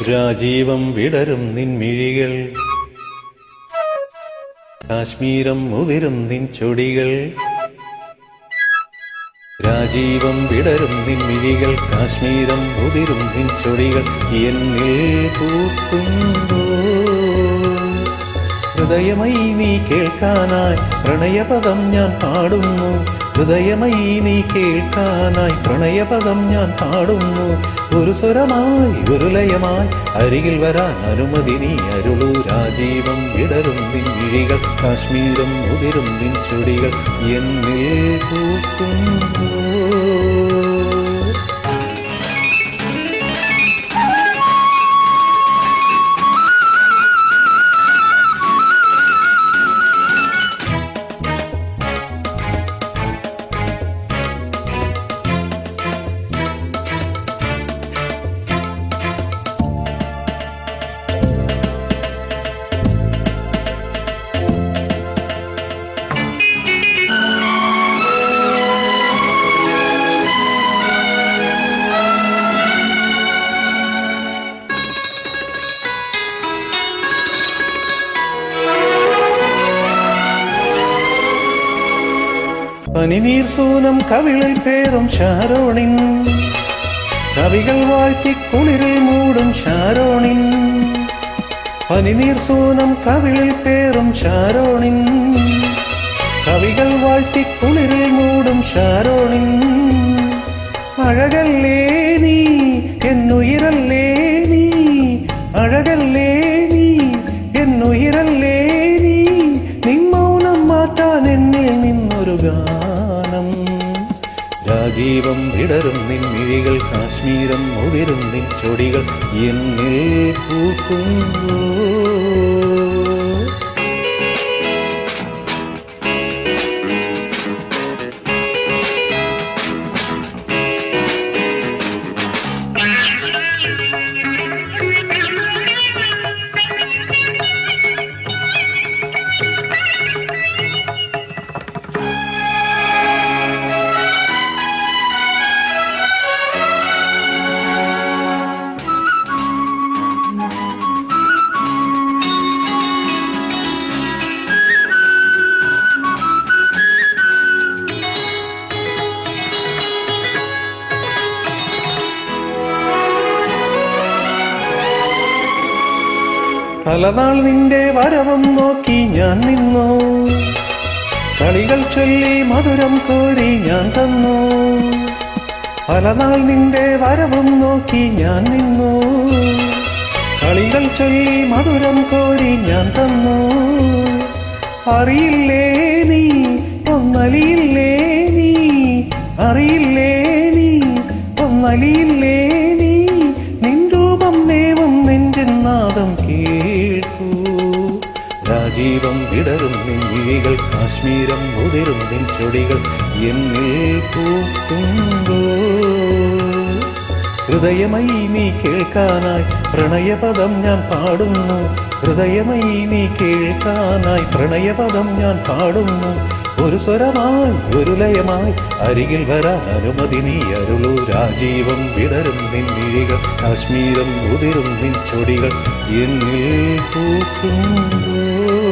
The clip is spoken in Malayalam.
രാജീവം വിടരും നിൻമിഴികൾ, കാശ്മീരം മുതിരും നിൻ ചൊടികൾ. രാജീവം വിടരും നിൻമിഴികൾ, കാശ്മീരം മുതിരും നിൻ ചൊടികൾ. എന്നിൽ പൂക്കുമ്പോ ഹൃദയമായി നീ കേൾക്കാനായി പ്രണയപദം ഞാൻ പാടുന്നു. ഹൃദയമായി നീ കേൾക്കാനായി പ്രണയപദം ഞാൻ പാടുന്നു. ഒരു സ്വരമായി ഒരു ലയമായി അരികിൽ വരാൻ അനുമതി നീ അരുളൂ. രാജീവം വിടരും നിൻ മിഴികൾ, കാശ്മീരം മുതിരും നിൻ ചൊടികൾ. എന്നിൽ പൂക്കുന്നു. പനിനീർ സൂനം കവിളിൽ പേറും ഷാരോണിൻ, കവികൾ വാഴ്ത്തി കുളിരിൽ മൂടും ഷാരോണിൻ. പനിനീർ സൂനം കവിളിൽ പേറും ഷാരോണിൻ, കവികൾ വാഴ്ത്തി കുളിരിൽ മൂടും ഷാരോണിൻ. അഴകല്ലേ നീ എന്നുയിരല്ലേ നീ, അഴകല്ലേ നീ എന്നുയിരല്ലേ നീ. നിൻ മൗനം മാറ്റാൻ എന്നിൽ നിന്നൊരു ഗാനം. രാജീവം വിടരും നിൻ മിഴികൾ, കാശ്മീരം മുതിരും നിൻ ചൊടികൾ. എന്നിൽ പൂക്കുന്നു. പലനാൾ നിന്റെ വരവും നോക്കി ഞാൻ നിന്നു, കളികൾ ചൊല്ലി മധുരം കോരി ഞാൻ തന്നു. പലനാൾ നിന്റെ വരവും നോക്കി ഞാൻ നിന്നു, കളികൾ ചൊല്ലി മധുരം കോരി ഞാൻ തന്നു. അറിയില്ലേ നീ ഒന്നലിയില്ലേ നീ, അറിയില്ലേ നീ ഒന്നലിയില്ലേ നീ. നിൻ രൂപം നേവും നെഞ്ചിൻ നാദം കേൾക്കൂ. രാജീവം വിടരും നിൻ മിഴികൾ, കാശ്മീരം മുതിരും നിൻ ചൊടികൾ. എന്നിൽ പൂക്കുണ്ടോ ഹൃദയമായി നീ കേൾക്കാനായി പ്രണയപദം ഞാൻ പാടുന്നു. ഹൃദയമായി നീ കേൾക്കാനായി പ്രണയപദം ഞാൻ പാടുന്നു. ഒരു സ്വരമായി ഒരു ലയമായി അരികിൽ വരാൻ അനുമതി നീ അരുളൂ. രാജീവം വിടരും നിൻ മിഴികൾ, കാശ്മീരം മുതിരും നിൻ ചൊടികൾ. എന്നിൽ പൂക്കുന്നു.